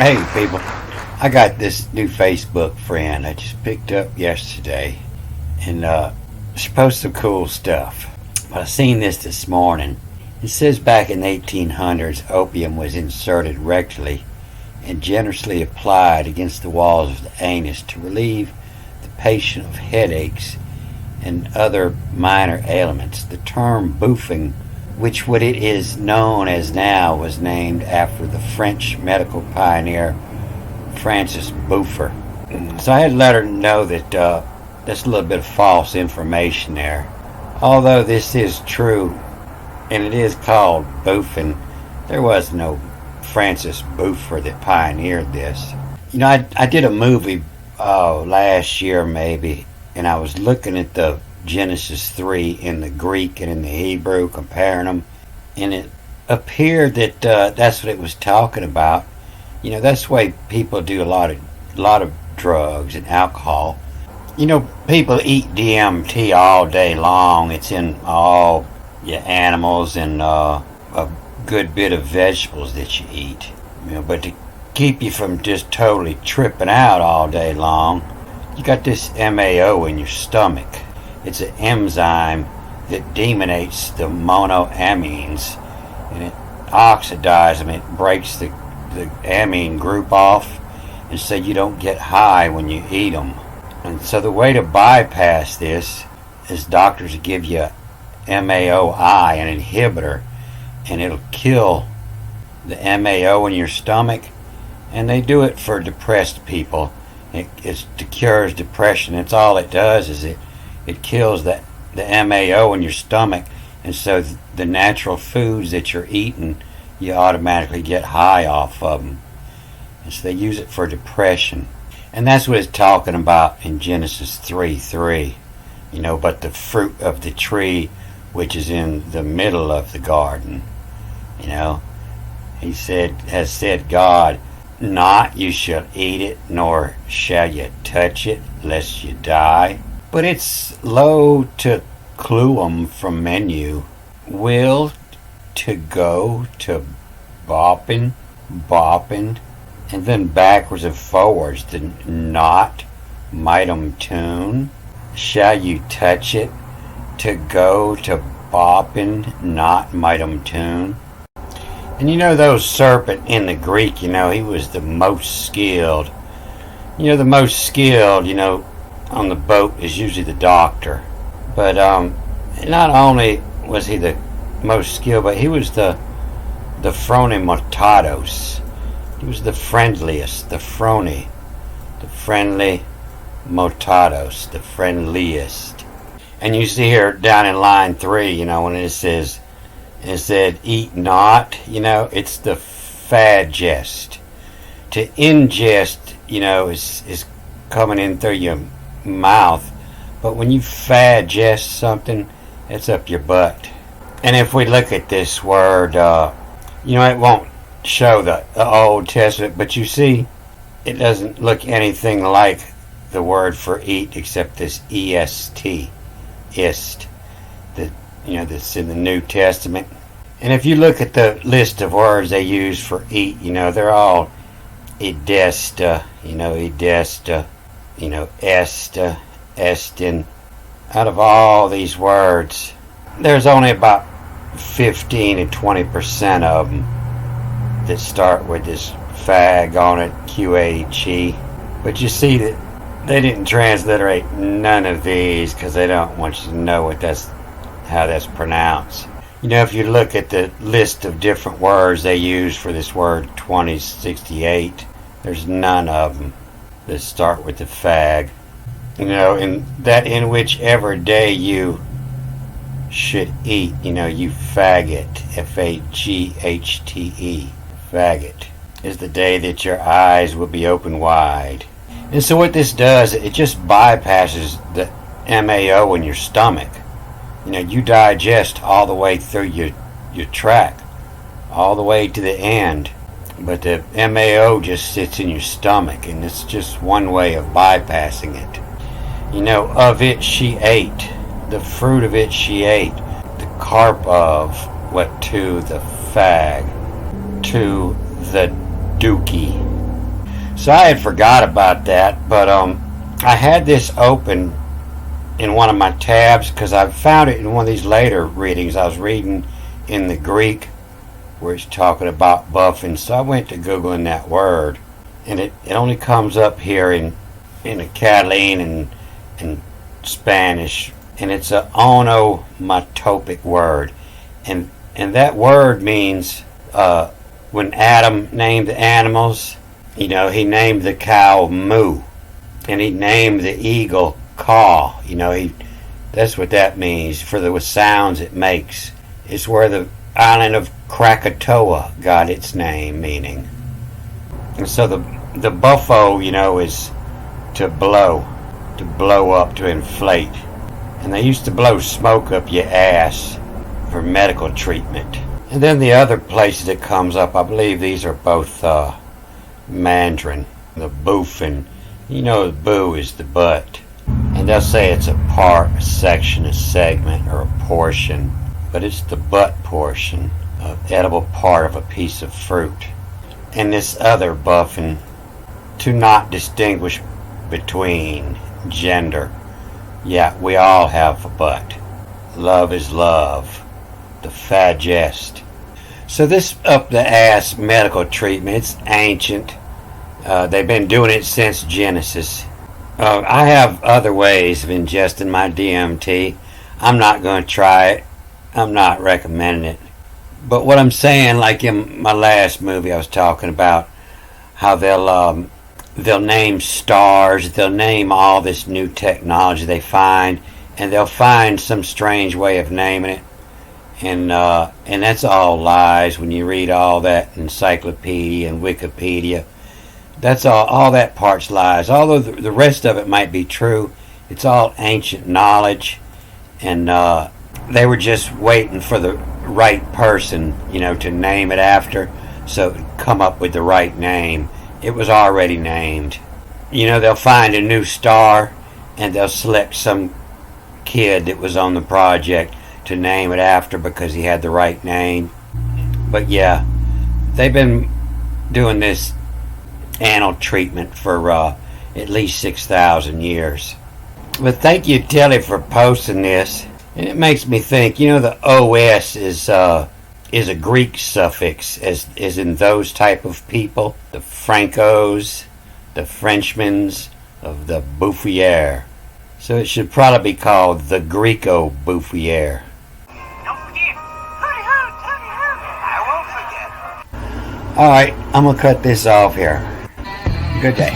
Hey people, I got this new Facebook friend I just picked up yesterday, and she posts some cool stuff. But I seen this morning. It says back in the 1800s, opium was inserted rectally and generously applied against the walls of the anus to relieve the patient of headaches and other minor ailments. The term boofing, which what it is known as now, was named after the French medical pioneer Francis Buffer. So I had to let her know that that's a little bit of false information there. Although this is true, and it is called Boofin, there was no Francis Buffer that pioneered this. You know, I did a movie last year maybe, and I was looking at the Genesis 3 in the Greek and in the Hebrew, comparing them, and it appeared that that's what it was talking about. You know, that's the way people do a lot of drugs and alcohol. You know, people eat DMT all day long. It's in all your animals and a good bit of vegetables that you eat. You know, but to keep you from just totally tripping out all day long, you got this MAO in your stomach. It's an enzyme that deaminates the monoamines, and it oxidizes them. It breaks the amine group off, and so you don't get high when you eat them. And so the way to bypass this is doctors give you MAOI, an inhibitor, and it'll kill the MAO in your stomach. And they do it for depressed people. It cures depression. It's all it does is it kills the MAO in your stomach, and so the natural foods that you're eating, you automatically get high off of them. And so they use it for depression. And that's what it's talking about in Genesis 3:3. You know, but the fruit of the tree which is in the middle of the garden, you know, has said God, not you shall eat it, nor shall you touch it, lest you die. But it's low to cluum from menu. Will to go to bopping, and then backwards and forwards to not mightum tune. Shall you touch it? To go to bopping, not mightum tune. And you know, those serpent in the Greek, you know, he was the most skilled. You know, the most skilled, you know, on the boat is usually the doctor. But not only was he the most skilled, but he was the frone motados. He was the friendliest, the friendly motados, the friendliest. And you see here down in line 3, you know, when it said eat not, you know, it's the fadgest. To ingest, you know, is coming in through your mouth, but when you fadgest something, it's up your butt. And if we look at this word, you know, it won't show the Old Testament, but you see, it doesn't look anything like the word for eat except this est, ist, that, you know, that's in the New Testament. And if you look at the list of words they use for eat, you know, they're all edesta, you know, edesta, you know, esta, estin. Out of all these words, there's only about 15 to 20% of them that start with this fag on it, QAG. But you see that they didn't transliterate none of these because they don't want you to know how that's pronounced. You know, if you look at the list of different words they use for this word 2068, there's none of them that start with the fag. You know, in whichever day you should eat, you know, you faggot, FAGHTE, faggot, is the day that your eyes will be open wide. And so what this does, it just bypasses the MAO in your stomach. You know, you digest all the way through your tract, all the way to the end. But the MAO just sits in your stomach, and it's just one way of bypassing it. You know, of it she ate, the fruit of it she ate, the carp of, what, to the fag, to the dookie, So I had forgot about that, but I had this open in one of my tabs because I found it in one of these later readings. I was reading in the Greek where it's talking about Boofin, so I went to Googling that word, and it only comes up here in the Catalan and Spanish, and it's a onomatopic word, and that word means when Adam named the animals, he named the cow Moo, and he named the eagle Caw. That's what that means for the sounds it makes. It's where the island of Krakatoa got its name, meaning. And so the buffo, is to blow up, to inflate. And they used to blow smoke up your ass for medical treatment. And then the other places it comes up, I believe these are both Mandarin, the Boofin. The boo is the butt. And they'll say it's a part, a section, a segment, or a portion. But it's the butt portion, an edible part of a piece of fruit. And this other Boofin, to not distinguish between gender. Yeah, we all have a butt. Love is love. The fagest. So this up the ass medical treatment, it's ancient. They've been doing it since Genesis. I have other ways of ingesting my DMT. I'm not going to try it. I'm not recommending it. But what I'm saying, like in my last movie I was talking about, how they'll name stars, they'll name all this new technology they find, and they'll find some strange way of naming it. And that's all lies when you read all that encyclopedia and Wikipedia. That's all that part's lies. Although the rest of it might be true, it's all ancient knowledge, and they were just waiting for the right person, to name it after, so it would come up with the right name. It was already named. They'll find a new star, and they'll select some kid that was on the project to name it after because he had the right name. But yeah, they've been doing this anal treatment for at least 6,000 years. But thank you, Tilly, for posting this. And it makes me think, the OS is a Greek suffix, as in those type of people. The Francos, the Frenchmans of the Bouffier. So it should probably be called the Greco-Bouffier. Don't forget. I won't forget. Alright, I'm going to cut this off here. Good day.